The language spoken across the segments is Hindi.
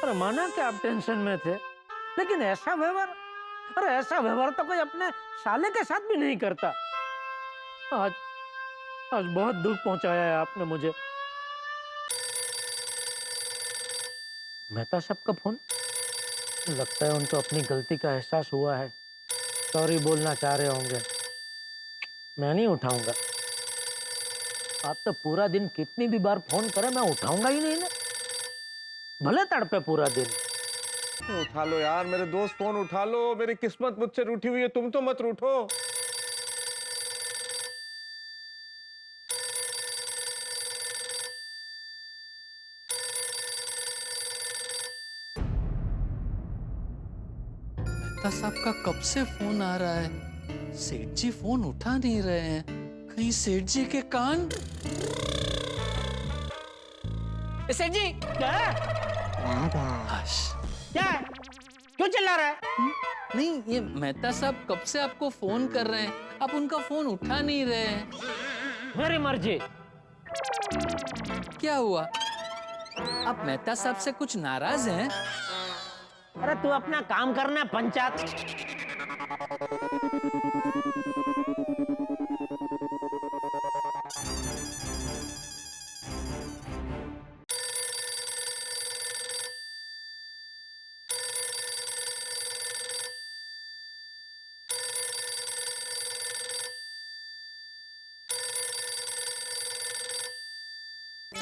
अरे माना कि आप टेंशन में थे, लेकिन ऐसा व्यवहार, अरे ऐसा व्यवहार तो कोई अपने साले के साथ भी नहीं करता। आज आज बहुत दुख पहुंचाया है आपने मुझे। मेहता साहब का फोन, लगता है उनको अपनी गलती का एहसास हुआ है, सॉरी बोलना चाह रहे होंगे। मैं नहीं उठाऊंगा। आप तो पूरा दिन कितनी भी बार फोन करें मैं उठाऊंगा ही नहीं ना, भले तड़पे पूरा दिन। उठा लो यार मेरे दोस्त, फोन उठा लो। मेरी किस्मत मुझसे रूठी हुई है, तुम तो मत रूठो। मेहता साहब का कब से फोन आ रहा है, सेठ जी फोन उठा नहीं रहे हैं। कहीं सेठ जी के कान। सेठ जी क्या हश। क्या है? क्यों चिल्ला रहा है? नहीं, ये मेहता साहब कब से आपको फोन कर रहे हैं, आप उनका फोन उठा नहीं रहे हैं। मेरी मर्जी। क्या हुआ, आप मेहता साहब से कुछ नाराज हैं? अरे तू अपना काम करना पंचायत।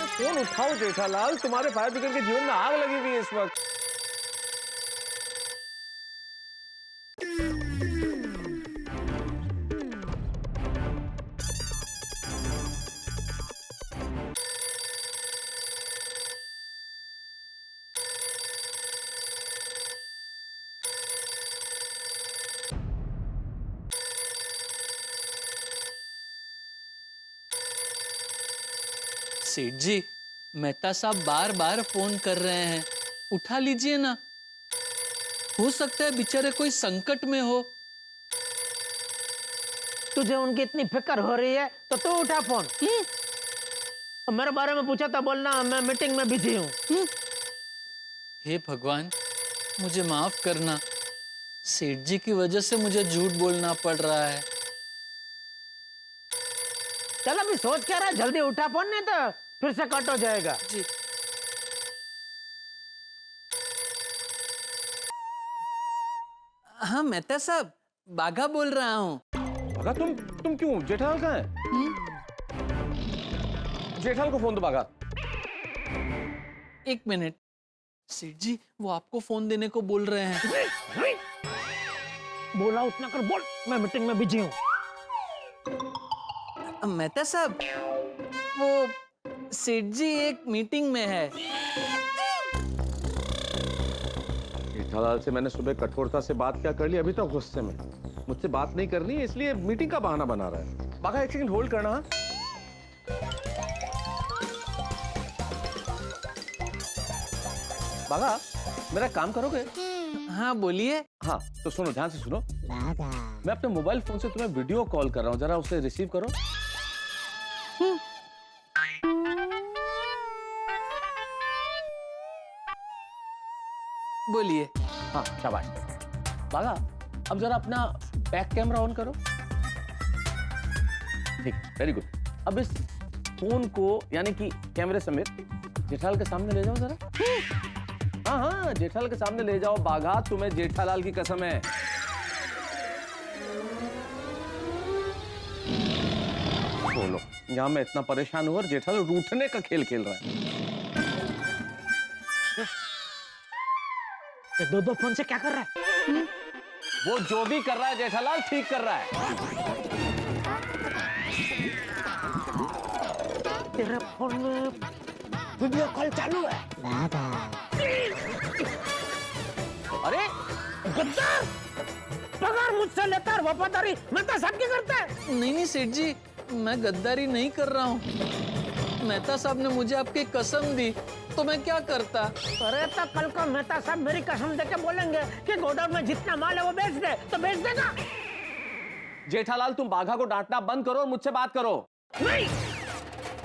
फोन उठाओ जेठालाल, तुम्हारे भाई बिगड़ के जीवन में आग लगी हुई है इस वक्त। सेठ जी, मेहता साहब बार बार फोन कर रहे हैं, उठा लीजिए ना। हो सकता है बेचारे कोई संकट में हो। तुझे उनकी इतनी फिक्र हो रही है तो तू उठा फोन। मेरे बारे में पूछा था, बोलना मैं मीटिंग में बिजी हूँ। हे भगवान, मुझे माफ करना। सेठ जी की वजह से मुझे झूठ बोलना पड़ रहा है। चल अभी सोच क्या रहा है, जल्दी उठा फोन, नहीं तो फिर से कट हो जाएगा। जी। हाँ मेहता साहब, बाघा बोल रहा हूँ। बागा, तुम क्यों? जेठालाल कहाँ है? जेठालाल को फोन दो बागा। एक मिनट, सेठ जी वो आपको फोन देने को बोल रहे हैं। बोला उतना कर बोल, मैं मीटिंग में बिजी हूँ। मेहता साहब, वो सेठ जी एक मीटिंग में है। जेठालाल से मैंने सुबह कठोरता से बात क्या कर ली, अभी तक गुस्से में। मुझसे बात नहीं करनी है इसलिए मीटिंग का बहाना बना रहा है। बागा एक सेकंड होल्ड करना। बागा, मेरा काम करोगे? हाँ बोलिए। हाँ तो सुनो, ध्यान से सुनो। मैं अपने मोबाइल फोन से तुम्हें वीडियो कॉल कर रहा हूँ, जरा उसे रिसीव करो। बोलिए। हाँ शाबाश। बागा, अब जरा अपना बैक कैमरा ऑन करो। ठीक, वेरी गुड। अब इस फोन को यानी कि कैमरे समेत जेठालाल के सामने ले जाओ जरा। हाँ हाँ, जेठालाल के सामने ले जाओ। बाघा, तुम्हें जेठालाल की कसम है। बोलो, यहाँ मैं इतना परेशान हूँ और जेठालाल रूठने का खेल खेल रहा है। ये दो फोन से क्या कर रहा है? वो जो भी कर रहा है जेठालाल ठीक कर रहा है। तेरे फोन में वीडियो कॉल चालू है। अरे गद्दार, पगार मुझसे लेकर वफादारी मेहता साहब की करता है। नहीं सेठ जी, मैं गद्दारी नहीं कर रहा हूँ। मेहता साहब ने मुझे आपकी कसम दी तो मैं क्या करता। अरे तो कल को मेहता साहब मेरी कसम देके बोलेंगे कि गोडाउन में जितना माल है वो बेच दे, तो बेच देगा। जेठालाल, तुम बाघा को डांटना बंद करो और मुझसे बात करो। नहीं।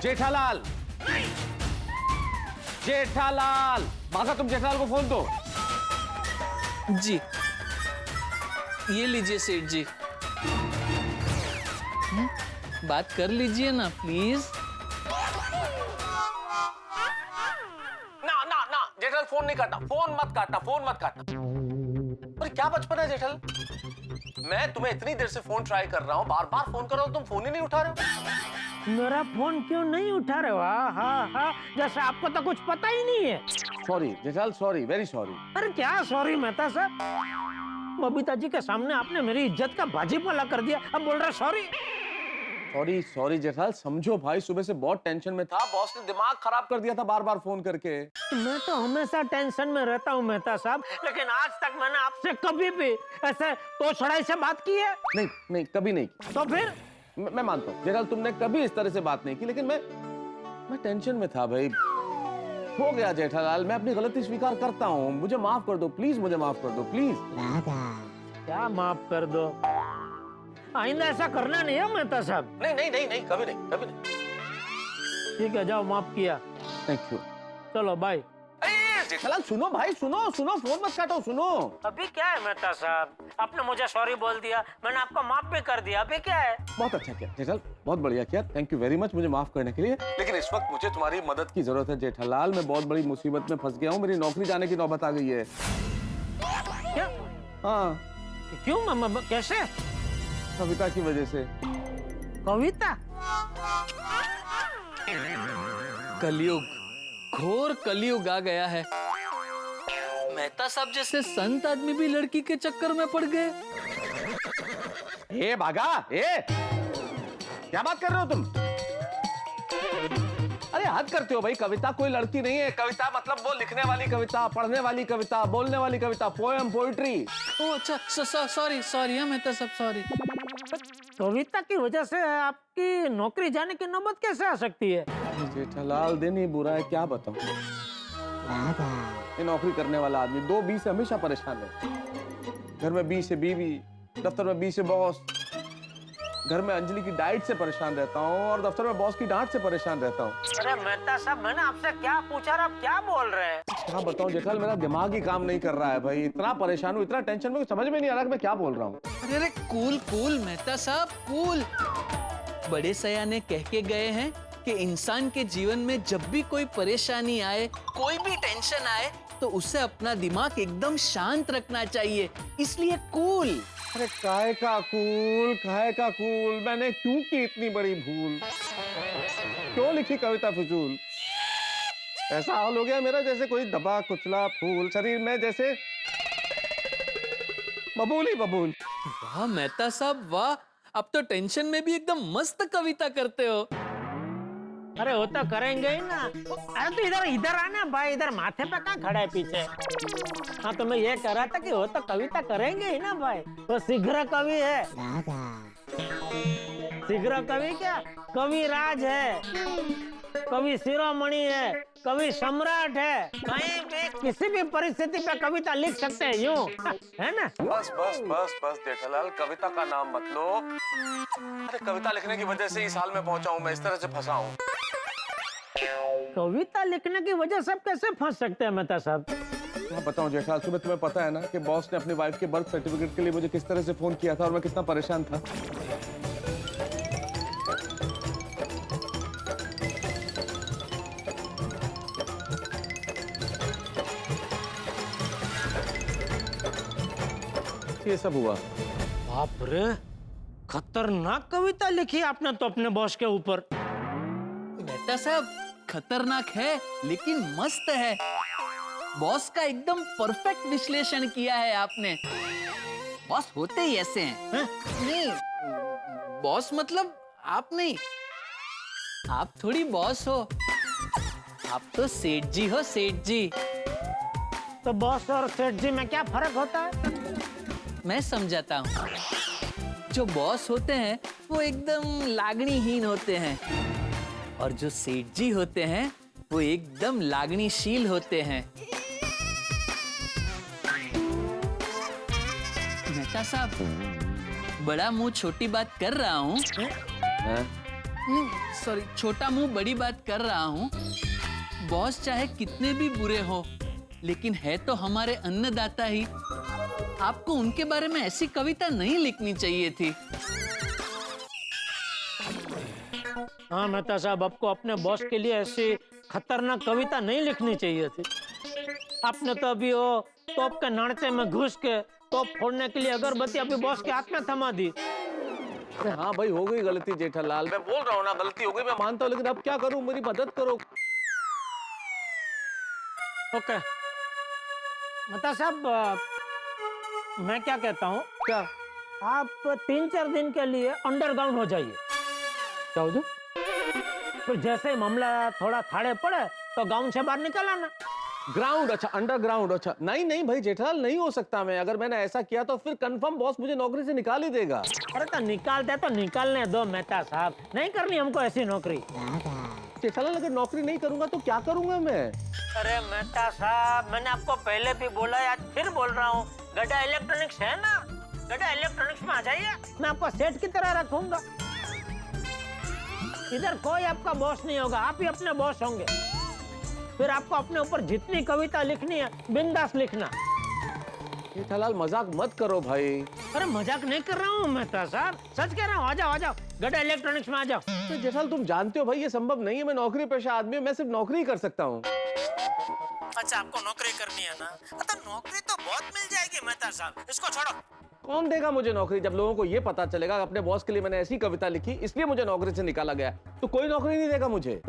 जेठालाल, नहीं। जेठालाल, बाघा तुम जेठालाल को फोन दो। जी, ये लीजिए सेठ जी। बात कर लीजिए ना प्लीज। ना ना ना जेठालाल फोन नहीं काटना, फोन मत काटना, फोन मत काटना। अरे क्या बचपन है जेठालाल, मैं तुम्हें इतनी देर से फोन ट्राई कर रहा हूँ, बार बार फोन कर रहा हूँ, तुम फोन ही नहीं उठा रहे हो। मेरा फोन क्यों नहीं उठा रहे हो? हाँ, जैसे आपको तो कुछ पता ही नहीं है। Sorry Jethalal, sorry, very sorry. अरे क्या सॉरी मेहता साहब, बबीता जी के सामने आपने मेरी इज्जत का बाजीपाला कर दिया, अब बोल रहे सॉरी। सॉरी सॉरी जेठालाल, समझो भाई सुबह से बहुत टेंशन में था, बॉस ने दिमाग खराब कर दिया था बार बार फोन करके। मैं तो हमेशा टेंशन में रहता हूँ मेहता साहब, लेकिन आज तक मैंने आपसे कभी भी ऐसे तो छड़ाई से बात की है? नहीं नहीं, कभी नहीं। तो फिर मैं मानता हूँ जेठालाल, तुमने कभी इस तरह से बात नहीं की, लेकिन मैं टेंशन में था भाई। हो गया जेठालाल, मैं अपनी गलती स्वीकार करता हूँ, मुझे माफ कर दो प्लीज, मुझे माफ कर दो प्लीज। क्या माफ कर दो? आइंदा ऐसा करना नहीं है मेहता साहब। नहीं नहीं नहीं नहीं, कभी नहीं, कभी नहीं। ठीक है, जाओ, माफ किया। Thank you. चलो बाय। जेठालाल सुनो भाई, सुनो सुनो, फोन मत काटो, सुनो। अभी क्या है मेहता साहब, आपने मुझे सॉरी बोल दिया, मैंने आपको माफ भी कर दिया, अभी क्या है? बहुत अच्छा किया जेठालाल, बहुत बढ़िया किया, थैंक यू वेरी मच मुझे माफ करने के लिए। लेकिन इस वक्त मुझे तुम्हारी मदद की जरूरत है जेठालाल, मैं बहुत बड़ी मुसीबत में फंस गया हूँ, मेरी नौकरी जाने की नौबत आ गई है। क्या? हाँ। क्यों मामा, कैसे? कविता की वजह से। कविता? कलयुग, घोर कलयुग आ गया है। मेहता साहब जैसे संत आदमी भी लड़की के चक्कर में पड़ गए। ए बागा, क्या बात कर रहे हो तुम? अरे हद करते हो भाई, कविता कोई लड़की नहीं है, कविता मतलब वो लिखने वाली कविता, पढ़ने वाली कविता, बोलने वाली कविता, पोएम, पोइट्री। ओह अच्छा, सॉरी सॉरी, हाँ मेहता साहब सॉरी। कविता की वजह से आपकी नौकरी जाने की नौबत कैसे आ सकती है? जेठालाल दिन ही बुरा है, क्या बताऊं। ये नौकरी करने वाला आदमी 2 बी से हमेशा परेशान है। घर में बी से बीवी, दफ्तर में बी से बॉस, घर में अंजलि की डाइट से परेशान रहता हूँ और दफ्तर में बॉस की डांट से परेशान रहता हूँ। अरे मेहता साहब, मैंने आपसे क्या पूछा और आप क्या बोल रहे हैं? क्या बताऊं जेठालाल, मेरा दिमाग ही काम नहीं कर रहा है भाई, इतना परेशान हूँ, इतना टेंशन में, समझ में नहीं आ रहा कि मैं क्या बोल रहा हूँ। अरे कूल कूल मेहता साहब, कूल। बड़े सयाने कह के गए हैं कि इंसान के जीवन में जब भी कोई परेशानी आए, कोई भी टेंशन आए, तो उसे अपना दिमाग एकदम शांत रखना चाहिए, इसलिए कूल। अरे काय का कूल, मैंने क्यों की इतनी बड़ी भूल, क्यों लिखी कविता फिजूल। ऐसा हाल हो गया मेरा जैसे कोई दबा कुचला फूल, शरीर में जैसे बबूल ही बबूल। वाह मेहता साहब वाह, अब तो टेंशन में भी एकदम मस्त कविता करते हो। अरे वो तो करेंगे ही ना। अरे तो इधर आना भाई, इधर माथे पे कहाँ खड़ा है पीछे? हाँ तो मैं ये कह रहा था कि वो तो कविता करेंगे ही ना भाई, वो शीघ्र कवि है। शीघ्र कवि क्या, कवि राज है, कवि शिरोमणि है, कवि सम्राट है, कहीं भी किसी भी परिस्थिति पे कविता लिख सकते हैं, यूं है ना? बस बस बस बस जेठालाल, कविता का नाम मत लो। अरे कविता लिखने की वजह से इस हाल में पहुंचा हूं मैं, इस तरह से फंसा हूं। कविता लिखने की वजह से कैसे फंस सकते हैं मेहता साहब? मैं बताऊं जेठालाल, सुबह तुम्हें पता है ना कि बॉस ने अपनी वाइफ के बर्थ सर्टिफिकेट के लिए मुझे किस तरह से फोन किया था और मैं कितना परेशान था। ये सब हुआ। बाप रे, खतरनाक कविता लिखी आपने तो अपने बॉस के ऊपर। मेहता साहब खतरनाक है लेकिन मस्त है। बॉस का एकदम परफेक्ट विश्लेषण किया है आपने। बॉस होते ही ऐसे हैं। नहीं, बॉस मतलब आप नहीं, आप थोड़ी बॉस हो, आप तो सेठ जी हो, सेठ जी। तो बॉस और सेठ जी में क्या फर्क होता है? मैं समझाता हूँ। जो बॉस होते हैं वो एकदम लागणीहीन होते हैं और जो सेठ जी होते हैं वो एकदम लागणीशील होते हैं। मेहता साहब, बड़ा मुंह छोटी बात कर रहा हूँ। सॉरी, छोटा मुंह बड़ी बात कर रहा हूँ। बॉस चाहे कितने भी बुरे हो, लेकिन है तो हमारे अन्नदाता ही। आपको उनके बारे में ऐसी कविता नहीं लिखनी चाहिए थी। हाँ मेहता साहब, आपको अपने बॉस के लिए ऐसी खतरनाक कविता नहीं लिखनी चाहिए थी। आपने तो अभी वो तोप के नाड़ते में घुस के तोप फोड़ने के लिए अगरबत्ती अभी बॉस के हाथ में थमा दी। अरे हाँ भाई, हो गई गलती जेठालाल, मैं बोल रहा हूँ ना गलती हो गई, मैं मानता हूँ, लेकिन अब क्या करूँ, मेरी मदद करो। ओके मेहता साहब, मैं क्या कहता हूँ, क्या आप 3-4 दिन के लिए अंडरग्राउंड हो जाइए। क्या हो जाए? फिर जैसे ही मामला थोड़ा थाड़े पड़े तो गांव से बाहर निकल आना। ग्राउंड? अच्छा, अंडरग्राउंड। अच्छा, नहीं नहीं भाई जेठालाल, नहीं हो सकता। मैं अगर मैंने ऐसा किया तो फिर कंफर्म बॉस मुझे नौकरी से निकाल ही देगा। अरे तो निकालते तो निकालने दो मेहता साहब, नहीं करनी हमको ऐसी नौकरी। जेठालाल, अगर नौकरी नहीं करूंगा तो क्या करूंगा मैं? अरे मेहता साहब, मैंने आपको पहले भी बोला है, आज फिर बोल रहा हूँ, गड्ढा इलेक्ट्रॉनिक्स है ना, गड्ढा इलेक्ट्रॉनिक्स में आ जाइए, मैं आपको सेठ की तरह रखूंगा। इधर कोई आपका बॉस नहीं होगा, आप ही अपने बॉस होंगे। फिर आपको अपने ऊपर जितनी कविता लिखनी है बिंदास लिखना। जेठालाल मजाक मत करो भाई। अरे मजाक नहीं कर रहा हूँ मेहता साहब, सच कह रहा हूँ। आ जाओ गड्ढा इलेक्ट्रॉनिक्स में आ जाओ। तो जेठालाल तुम जानते हो भाई ये संभव नहीं है, मैं नौकरी पेशा आदमी हूँ, मैं सिर्फ नौकरी ही कर सकता हूँ। अच्छा, आपको नौकरी करनी है ना, तो नौकरी तो बहुत मिल जाएगी मेहता साहब, इसको छोड़ो। कौन देगा मुझे नौकरी? जब लोगों को ये पता चलेगा कि अपने बॉस के लिए मैंने ऐसी कविता लिखी इसलिए मुझे नौकरी से निकाला गया, तो कोई नौकरी नहीं देगा मुझे।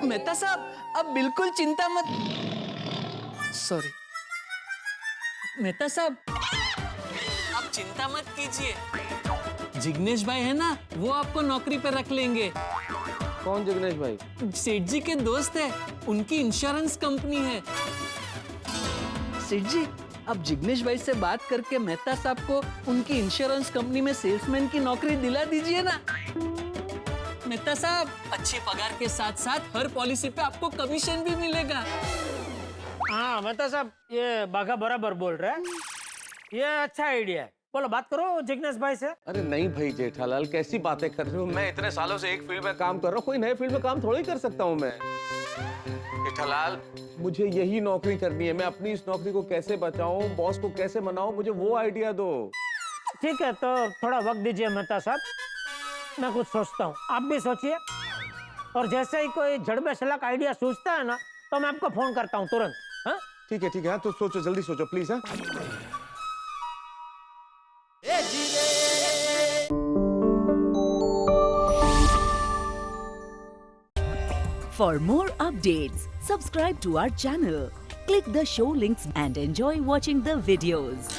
मेहता साहब, अब बिल्कुल चिंता मत। सॉरी मेहता साहब, आप चिंता मत कीजिए। जिग्नेश भाई है ना, वो आपको नौकरी पे रख लेंगे। कौन जिग्नेश भाई? सेठ जी के दोस्त है, उनकी इंश्योरेंस कंपनी है। सेठ जी, अब जिग्नेश भाई से बात करके मेहता साहब को उनकी इंश्योरेंस कंपनी में सेल्समैन की नौकरी दिला दीजिए ना। मेहता साहब, अच्छे पगार के साथ साथ हर पॉलिसी पे आपको कमीशन भी मिलेगा। हाँ मेहता साहब, ये बाघा बराबर बोल रहे हैं, ये अच्छा आइडिया है। बोलो, बात करो जिग्नेश भाई से। अरे नहीं भाई जेठालाल, कैसी बातें कर रहे हो? मैं इतने सालों से एक फील्ड में काम कर रहा हूँ, कोई नए फील्ड में काम थोड़ी कर सकता हूँ मैं। जेठालाल, मुझे यही नौकरी करनी है, मैं अपनी इस नौकरी को कैसे बचाऊं, बॉस को कैसे मनाऊं, मुझे वो आइडिया दो। ठीक है, तो थोड़ा वक्त दीजिए मेहता साहब, मैं कुछ सोचता हूँ, आप भी सोचिए, और जैसे ही कोई जड़ शलाक आइडिया सोचता है ना, तो मैं आपको फोन करता हूँ तुरंत। हाँ ठीक है, हाँ, तो सोचो, जल्दी सोचो प्लीज। हाँ, For more updates, subscribe to our channel, click the show links and enjoy watching the videos.